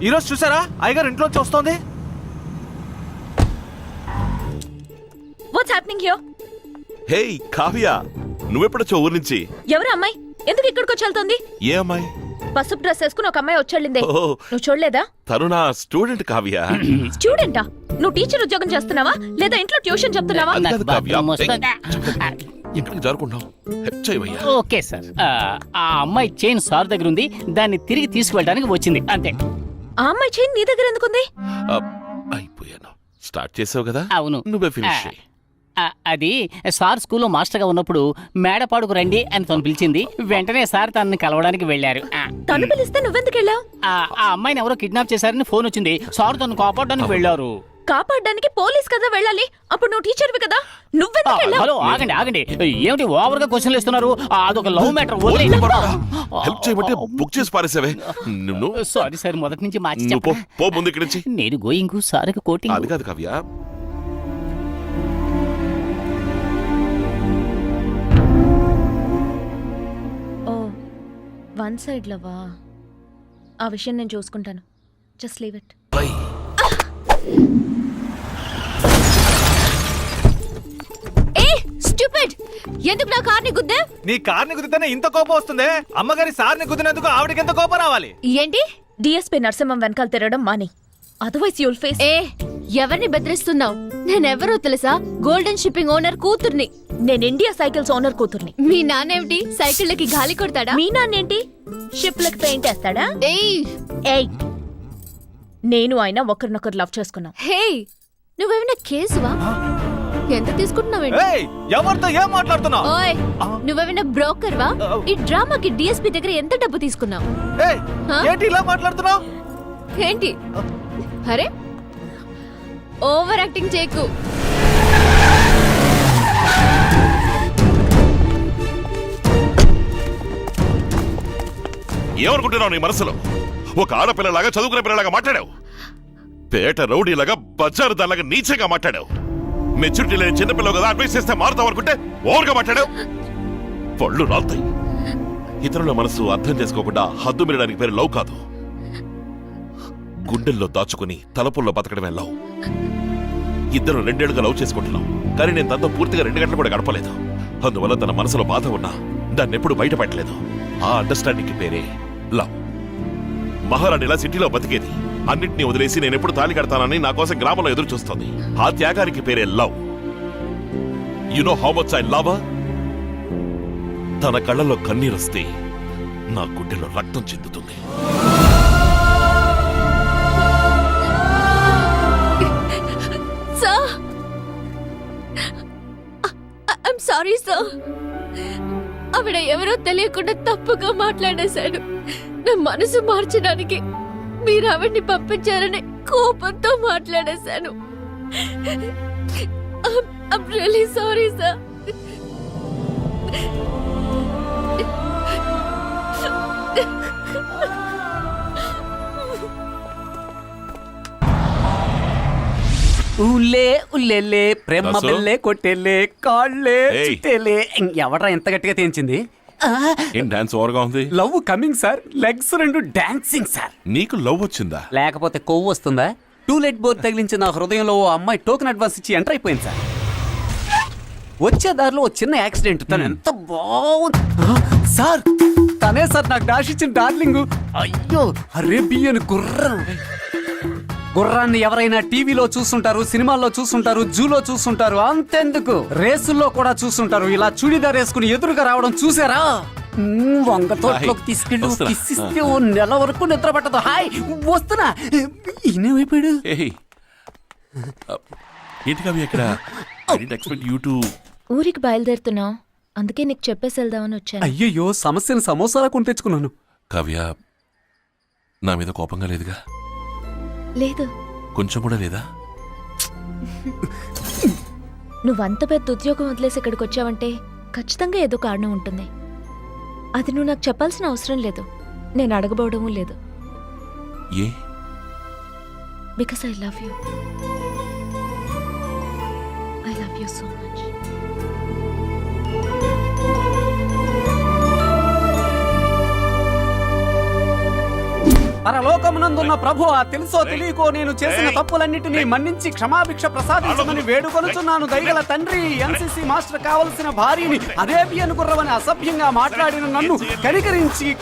ఈరోజు చూసారా అయ్యగారు ఇంట్లోంచి వస్తోంది. What's happening here? Hey Kavya, నువ్వెప్పుడొచ్చా ఊరు నుంచి? ఎవరు అమ్మాయి? ఎందుకు ఇక్కడికి వచ్చి వెళ్తుంది? ఏ అమ్మాయి? పసుపు డ్రెస్ వేసుకుని ఒక అమ్మాయి వచ్చేళ్ళిందే, నువ్వు చూడలేదా? తను నా స్టూడెంట్ కావ్య. స్టూడెంటా? నువ్వు టీచర్ ఉద్యోగం చేస్తున్నావా లేదా ఇంట్లో ట్యూషన్ చెప్తున్నావా? ఇంటికి జరుపుకుంటాం. ఓకే సార్, ఆ అమ్మాయి చైన్ సార్ దగ్గర ఉంది, దాన్ని తిరిగి తీసుకువెళ్ళడానికి వచ్చింది అంతే. ఆ అమ్మాయి చైన్ నీ దగ్గర ఎందుకుంది? అయిపోయాను. స్టార్ట్ చేసావు కదా, అవును. నువ్వే ఫినిష్ చేయి. అది సార్ స్కూల్లో మాస్టర్గా ఉన్నప్పుడు మేడపాడుకు రండి అని తను పిలిచింది. వెంటనే సార్ తనని కలవడానికి వెళ్లారు. తను పిలిస్తే నువ్వెందుకు వెళ్ళావు? ఆ అమ్మాయిని ఎవరో కిడ్నాప్ చేశారని ఫోన్ వచ్చింది. సార్ తను కాపాడడానికి వెళ్లారు. కాపాడడానికి పోలీస్ కదా వెళ్ళాలి, అప్పుడు నువ్వు టీచర్వి కదా, నువ్వెందుకు వెళ్ళావు? హలో, ఆగండి ఆగండి, ఏమిటి ఓవర్ గా క్వశ్చన్లు ఇస్తున్నారు? అదొక లవ్ మ్యాటర్. హెల్ప్ చేయమంటే బుక్ చేసి పారేసావే. సారీ సార్, మొదటి నుంచి మార్చి పో ముందు ఇక్కడి నుంచి. నేను గోయింగ్, సార్కి కోటింగ్. అది కాదు కావ్య, వన్ సైడ్ లవా? ఆ విషయం నేను చూసుకుంటాను, just leave it. A stupid, ఎందుకు నా కార్ని గుద్దా? నీ కార్ని గుద్దితేనే ఇంత కోపం వస్తుంది. అమ్మగారి సార్ని గుద్దినందుకు ఆవిడకి ఎంత కోపం రావాలి? ఏంటి? డిఎస్పీ నరసింహం వెనకాల తిరగడం మాని, అదర్వైజ్ యుల్ ఫేస్. ఏ ఎవరిని బెదిరిస్తున్నావు? నేనెవరో తెలుసా? గోల్డెన్ షిప్పింగ్ ఓనర్ కూతుర్ని. నేను ఇండియా సైకిల్స్ ఓనర్ కూతుర్ని. మీ నాన్నేమిటి సైకిళ్ళకి గాలి కొడతాడా? మీ నాన్నేంటి షిప్లకి పెయింట్ వేస్తాడా? ఏయ్, నేను ఆయన ఒకరినొకరు లవ్ చేసుకున్నాం. హే, నువ్వేమైనా కేసువా? ఎంత తీసుకుంటున్నావేంటి? ఎవరితో ఏం మాట్లాడుతున్నావు? ఓయ్, నువ్వేమైనా బ్రోకర్ వా? ఈ డ్రామాకి డిఎస్పీ దగ్గర ఎంత డబ్బు తీసుకున్నావు? ఏంటి ఇలా మాట్లాడుతున్నావు? ఏంటి? అరే, ఓవర్ యాక్టింగ్ చేయకు. ఏమనుకుంటున్నావు నీ మనసులో? ఒక ఆడపిల్లలాగా, చదువుకునే పిల్లలాగా మాట్లాడావు. పేట రౌడీలాగా, బజారు దానిలాగా నీచగా మాట్లాడావు. మెచ్యూరిటీ లేని చిన్నపిల్లలు కదా, అడ్వైస్ చేస్తే మారుతావు అనుకుంటే ఓవర్గా మాట్లాడావు. పళ్ళు రాలుతాయి. ఇతరుల మనసు అర్థం చేసుకోకుండా హద్దు మీరడానికి పేరు లవ్ కాదు. గుండెల్లో దాచుకుని తలపుల్లో బతకడమే లవ్. ఇద్దరు 2 ఏళ్లుగా లవ్ చేసుకుంటున్నాం, కానీ నేను తనతో పూర్తిగా 2 గంటలు కూడా గడపలేదు. అందువల్ల తన మనసులో బాధ ఉన్నా దాన్ని ఎప్పుడు బయట పెట్టలేదు. ఆ అండర్స్టాండింగ్ పేరే లవ్. మహారాణిలా సిటీలో బతికేది, అన్నింటినీ వదిలేసి నేను ఎప్పుడు తాళి కడతానని నా కోసం గ్రామంలో ఎదురు చూస్తోంది. ఆ త్యాగానికి పేరే love. You know how much I love her? తన కళ్ళలో కన్నీరొస్తే నా గుండెలో రక్తం చెందుతుంది. సారీ సార్, ఆవిడ ఎవరో తెలియకుండా తప్పుగా మాట్లాడేశాడు. నా మనసు మార్చడానికి మీరు ఆవిడ్ని పంపించారని కోపంతో మాట్లాడేశాను. I'm really sorry, sir. ఊలే ఉల్లెలే ప్రేమ బెల్లే కొట్టెలే కాళ్ళే చిట్టేలే. ఎవడ్రా ఎంత గట్టిగా తేంచింది? ఏం డాన్స్ ఓవర్గా ఉంది? Love coming sir, legs 2 dancing sir. నీకు లవ్ వచ్చిందా? లేకపోతే కొవ్వు వస్తుందా? టూలెట్ బోర్ తగిలించి నా హృదయంలో ఓ అమ్మాయి టోకెన్ అడ్వాన్స్ ఇచ్చి ఎంటర్ అయిపోయింది సార్. వచ్చే దారిలో ఓ చిన్న యాక్సిడెంట్. తను ఎంత బాగుంది సార్. తనే సార్ నాకు డాష్ ఇచ్చిన డార్లింగ్. అయ్యో, అరేబియన్ గుర్రం. గుర్రాన్ని ఎవరైనా టీవీలో చూస్తుంటారు, సినిమాల్లో చూస్తుంటారు, జూలో చూస్తుంటారు, అంతెందుకు రేసుల్లో కూడా చూస్తుంటారు. ఇలా చూడీదార్ వేసుకుని ఎదురుగా రావడం చూసారా? వంగ తోటలోకి తీసుకెళ్ళి కిసిస్తే ఓ నెల వరకు నిద్ర పట్టదు. హాయ్, వస్తున్నా. ఈయనేమైపోయాడు? ఊరికి బయలుదేరుతున్నావు, అందుకే నీకు చెప్పేసి వెళ్దామని వచ్చాను. అయ్యయ్యో, సమస్యను సమోసాలా కొని తెచ్చుకున్నాను. కావ్య, నా మీద కోపంగా లేదుగా? లేదు, కొంచెం కూడా లేదా? నువ్వంత పెద్ద ఉద్యోగం వదిలేసి ఇక్కడికి వచ్చావంటే ఖచ్చితంగా ఏదో కారణం ఉంటుంది. అది నువ్వు నాకు చెప్పాల్సిన అవసరం లేదు, నేను అడగబోవడమూ లేదు. ఏ? Because I love you. I love you so much. పరలోకమునందున్న ప్రభువా, తెలుసో తెలియకో నేను చేసిన తప్పులన్నిటినీ మన్నించి క్షమాభిక్ష ప్రసాదించమని వేడుకొనుచున్నాను. దయగల తండ్రి, ఎన్సీసీ మాస్టర్ కావలసిన భార్యని అదే బియ్యను గుర్రవని అసభ్యంగా మాట్లాడిన నన్ను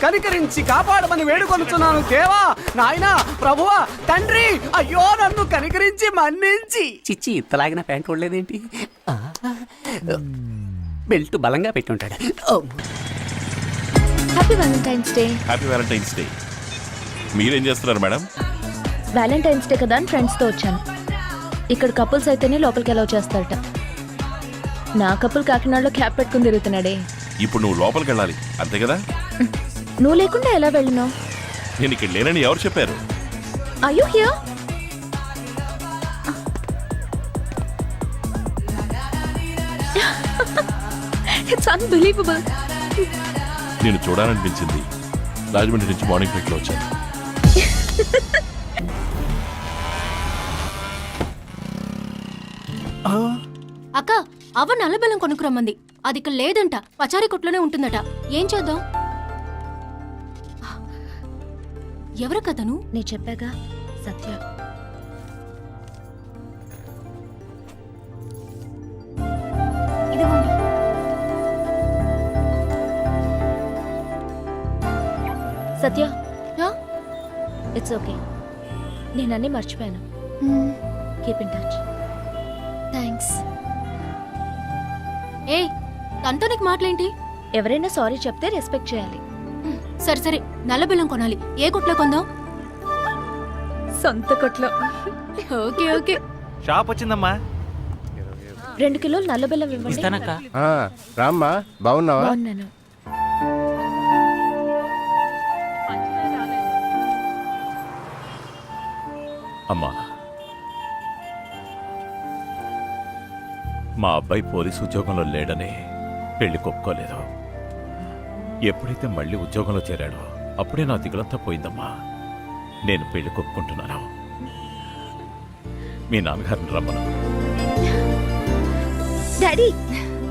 కనికరించి కాపాడమని వేడుకొనుచున్నాను. దేవా, నాయనా, ప్రభువా, తండ్రి, అయ్యో నన్ను కనికరించి మన్నించి. చిచ్చి, ఇంతలాగిన ప్యాంట్ ఉండలేదేంటి? బెల్ట్ బలంగా పెట్టుంటాడు. Happy Valentine's day. Happy Valentine's day. మీరేం చేస్తున్నారు మేడం? వ్యాలంటైన్స్ డే కదా అని ఫ్రెండ్స్తో వచ్చాను. ఇక్కడ కపుల్స్ అయితేనే లోపలికి అలౌ చేస్తారట. నా కపుల్ కాకినాడలో క్యాప్ పెట్టుకుని తిరుగుతున్నాడే. ఇప్పుడు నువ్వు లోపలికి వెళ్ళాలి, అంతే కదా? నువ్వు లేకుండా ఎలా వెళ్ళినావు? నేను ఇక్కడ లేనని ఎవరు చెప్పారు? Are you here? It's unbelievable. నేను చూడాలనిపించింది. రాజమండ్రి నుంచి మార్నింగ్ ఫ్లైట్ లో వచ్చాను. అక్క, అవ్వ నల్లబెల్లం కొనుక్కురమ్మంది. అది ఇక్కడ లేదంట, పచారీ కొట్లోనే ఉంటుందట. ఏం చేద్దాం? ఎవరు కథను? నీ చెప్పాగా, సత్య. ఇదిగోండి. సత్య, ఇట్స్ ఓకే. నేను అన్నీ మర్చిపోయాను. Keep in touch. థ్యాంక్స్. ఏ, తనతో నీకు మాటలేంటి? ఎవరైనా సారీ చెప్తే రెస్పెక్ట్ చేయాలి. సరే సరే, నల్లబెల్లం కొనాలి. ఏ కొట్లో కొందాం? సొంత కొట్లో. Okay okay. షాప్ వచ్చిందమ్మా. 2 కిలోలు నల్ల బెల్లం ఇవ్వండి. రామ్మా, బాగున్నావా? బాగున్నాను. అమ్మా, మా అబ్బాయి పోలీసు ఉద్యోగంలో లేడని పెళ్లి ఒప్పుకోలేదు. ఎప్పుడైతే మళ్ళీ ఉద్యోగంలో చేరాడో అప్పుడే నా దిగులంతా పోయిందమ్మా. నేను పెళ్లి ఒప్పుకుంటున్నాను. మీ నాన్నగారిని రమ్మను. డాడీ,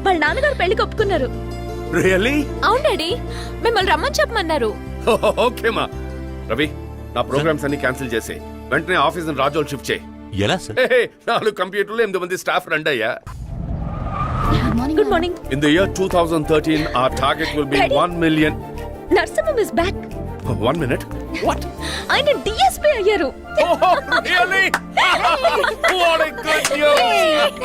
వాళ్ళ నాన్నగారు పెళ్లికి ఒప్పుకున్నారు. రియల్లీ? అవును డాడీ, మిమ్మల్ని రమ్మని చెప్పమన్నారు. ఓకే మా రవి, నా ప్రోగ్రామ్స్ అన్ని క్యాన్సిల్ చేసే వెంటనే ఆఫీస్ రాజోల్ షిఫ్ట్ చేయి. ఎలా సార్? 4 కంప్యూటర్లు 8 మంది స్టాఫ్ రండి అయ్యా. Good morning. In the year 2013 our target will be Daddy. 1 million. Narsimham is back. 1 minute. What? ఆయన డిఎస్పీ అయ్యారు. Really? What a good news.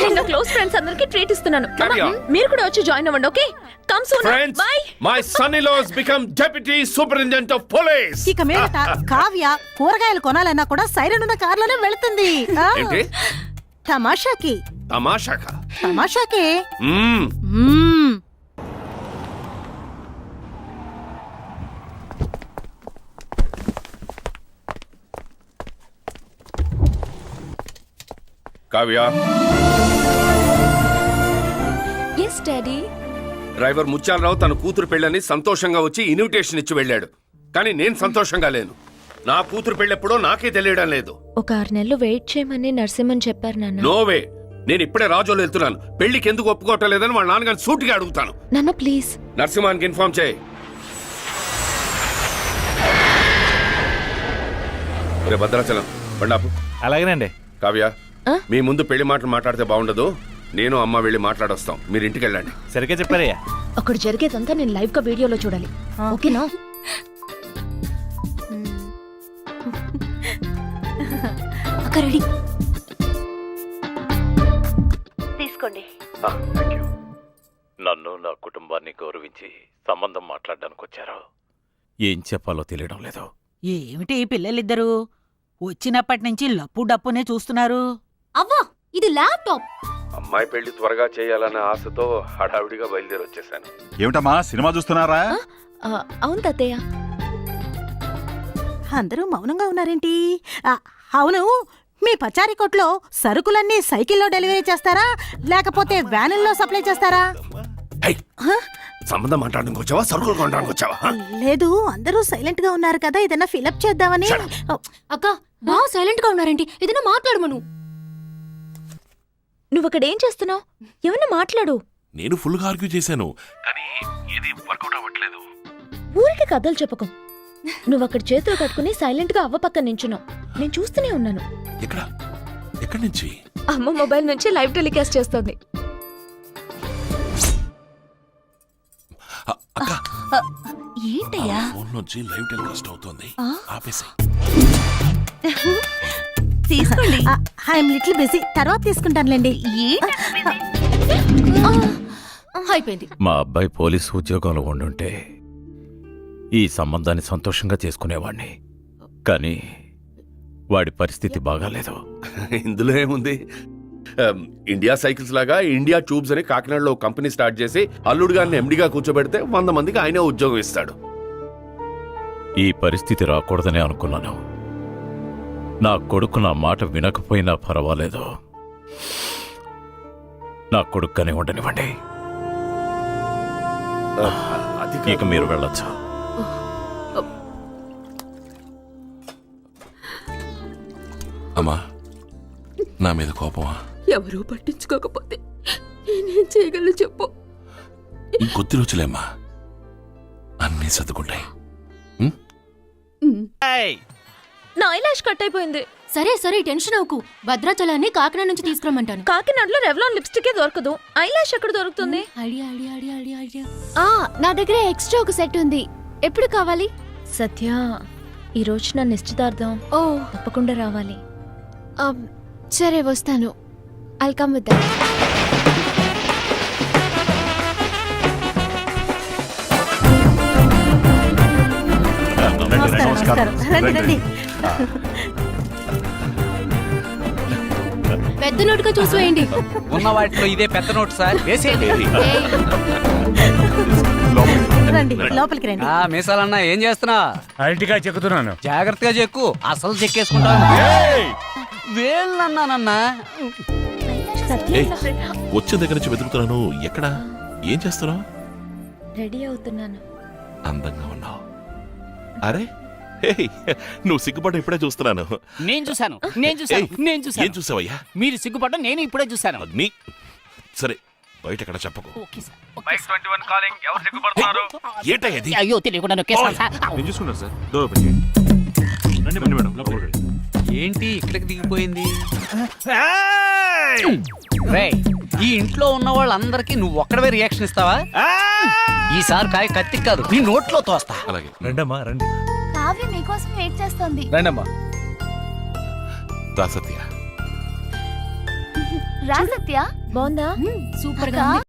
నేను క్లోజ్ ఫ్రెండ్స్ అందరికి ట్రీట్ ఇస్తున్నాను. Carry Come on. on, మీరు కూడా వచ్చి జాయిన్ అవ్వండి. Okay, come soon. Friends, by. my son-in-law has become deputy superintendent of police. ఇక మీదట కావ్య కూరగాయలు కొనాలన్నా కూడా సైరన్ ఉన్న కార్లోనే వెళ్తుంది. ఏంటి? తమాషాకి. తమాషాకా? తమాషాకి. మ్మ్. మ్మ్. Kavya, yes daddy. Driver Muthyalarao తన కూతురు పెళ్ళని సంతోషంగా వచ్చి ఇన్విటేషన్ ఇచ్చి వెళ్ళాడు. కానీ నేను సంతోషంగా లేను. నా కూతురు పెళ్ళెప్పుడో నాకే తెలియడం లేదు. ఒక 6 నెలలు వెయిట్ చేయమని నరసింహన్ చెప్పారు నాన్న. నోవే, నేను ఇప్పుడే రాజోలు వెళ్తున్నాను. పెళ్లికి ఎందుకు ఒప్పుకోవటం లేదని వాళ్ళ నాన్నగారిని సూటిగా అడుగుతాను. నాన్న ప్లీజ్. నరసింహానికి ఇన్ఫార్మ్ చేయి. రే భద్రాచలం, బండాపు. అలాగేనండి. కావ్య, ఆ? మీ ముందు పెళ్లి మాటలు మాట్లాడితే బాగుండదు. నేను అమ్మ వెళ్ళి మాట్లాడొస్తాం. మీరు ఇంటికి వెళ్ళండి. సరిగ్గా చెప్పారయ్యా. అక్కడ జరిగేదంతా నేను లైవ్ గా వీడియోలో చూడాలి. ఓకేనా? అక్క రెడీ. తీసుకోండి. నన్ను నా కుటుంబాన్ని గౌరవించి సంబంధం మాట్లాడడానికి వచ్చారు. ఏం చెప్పాలో తెలియడం లేదు. ఏమిటి పిల్లలిద్దరు వచ్చినప్పటి నుంచి లప్పు డప్పునే చూస్తున్నారు? అవ్వా, ఇది ల్యాప్టాప్. అమ్మాయి పెళ్లి త్వరగా చేయాలన్న ఆశతో హడావిడిగా బయలుదేరి వచ్చేసాను. ఏమిటమ్మా, సినిమా చూస్తున్నారా? అవును తాతయ్య. అందరూ మౌనంగా ఉన్నారేంటి? అవును, మీ పచారీ కొట్లో సరుకులన్నీ సైకిల్లో డెలివరీ చేస్తారా లేకపోతే వ్యానుల్లో సప్లై చేస్తారా? సంబంధం మాట్లాడడానికి వచ్చావా, సరుకులు కొనడానికి వచ్చావా? లేదు, అందరూ సైలెంట్ గా ఉన్నారు కదా, ఏదైనా ఫిలప్ చేద్దామని. అక్క, బాగా సైలెంట్ గా ఉన్నారేంటి? ఏదైనా మాట్లాడమను. నువ్వు అక్కడ ఏం చేస్తున్నావు? ఏమన్నా మాట్లాడు. నేను ఫుల్ గా ఆర్గ్యూ చేశాను, కానీ ఏది వర్కౌట్ అవ్వట్లేదు. ఊరికి కథలు చెప్పకు. నువ్వు అక్కడ చేతులు కట్టుకుని సైలెంట్ గా అవ్వ పక్కన నించున్నావు. నేను చూస్తూనే ఉన్నాను. ఎక్కడ ఎక్కడి నుంచి? అమ్మ మొబైల్ నుంచి లైవ్ టెలికాస్ట్ చేస్తోంది. అక్క, ఏంటయ్యా? ఫోన్ నుంచి లైవ్ టెలికాస్ట్ అవుతోంది. ఆపేసి. తీసుకోండి. ఐఎమ్ లిటిల్ బిజీ, తర్వాత తీసుకుంటానులేండి. అయిపోయింది. మా అబ్బాయి పోలీసు ఉద్యోగంలో ఉండుంటే ఈ సంబంధాన్ని సంతోషంగా చేసుకునేవాణ్ణి. కానీ వాడి పరిస్థితి బాగాలేదు. ఇందులో ఏముంది? ఇండియా సైకిల్స్ లాగా ఇండియా ట్యూబ్స్ అని కాకినాడలో ఒక కంపెనీ స్టార్ట్ చేసి అల్లుడు గారిని ఎండిగా కూర్చోబెడితే 100 మందికి ఆయనే ఉద్యోగం ఇస్తాడు. ఈ పరిస్థితి రాకూడదనే అనుకున్నాను. నా కొడుకు నా మాట వినకపోయినా పర్వాలేదు, నా కొడుకుగానే ఉండనివ్వండి. అది ఇక మీరు వెళ్ళొచ్చు. అమ్మా, నా మీద కోపమా? ఎవరూ పట్టించుకోకపోతే నేనేం చేయగలను చెప్పు. ఇంకొద్ది రోజులేమ్మా, అన్నీ సర్దుకుంటాయి. నా ఐలాష్ కట్ అయిపోయింది. సరే సరే టెన్షన్ అవ్వకు. భద్రాచలాన్ని కాకినాడ నుంచి తీసుకురమ్మంటాను. కాకినాడలో రెవ్లాన్ లిప్స్టిక్ దొరకదు. ఐలాష్ ఎక్కడ దొరుకుతుంది? Idea idea idea idea idea. నా దగ్గర ఎక్స్ట్రా ఒక సెట్ ఉంది. ఎప్పుడు కావాలి? సత్య, ఈ రోజు నా నిశ్చితార్థం. ఓ, తప్పకుండా రావాలి. సరే వస్తాను. I'll come with that. నమస్కారం. రండి రండి. పెద్ద నోటుగా చూసి వేయండి. ఉన్న వాటిలో ఇదే పెద్ద నోట్ సార్. రండి లోపలికి రండి. మీసాలన్నా ఏం చేస్తున్నా? అరటిగా చెక్కుతున్నాను. జాగ్రత్తగా చెక్కు, అసలు చెక్కేసుకుంటాను. వేళ్ళన్నానన్నా. ఏయ్, వచ్చే దగ్గర నుంచి వెతుకుతున్నాను. ఎక్కడా? ఏం చేస్తున్నావు? రెడీ అవుతున్నాను. అందంగా ఉన్నావు. అరే, హేయ్, నువ్వు సిగ్గుపడ్డ ఇప్పుడే చూస్తున్నాను. నేను చూశాను, నేను చూశాను, నేను ఏం చూశాను. చూసావయ్యా? మీరు సిగ్గుపడ్డం నేను ఇప్పుడే చూశాను. నీ సరే, బయట ఎక్కడ చెప్పకు. Okay sir. ఏంటయ్యా ఇది? అయ్యో తెలియకుండా నొక్కేస్తాను సార్. నేను చూసుకుంటాను సార్. డోర్ ఓపెన్ చేయండి. రండి మేడం, లోపలికి రండి. ఏంటి ఇక్కడికి దిగిపోయింది? ఏయ్! రేయ్, ఈ ఇంట్లో ఉన్న వాళ్ళందరికీ నువ్వు ఒక్కడవే రియాక్షన్ ఇస్తావా? ఈసారి కాయ కత్తికి కాదు, నీ నోట్లో తోస్తా. అలాగే. రండమ్మా రండి. కావ్య మీకోసం వెయిట్ చేస్తోంది. రండమ్మా. రా సత్య. రా సత్య. బాగుందా? సూపర్ గా ఉంది.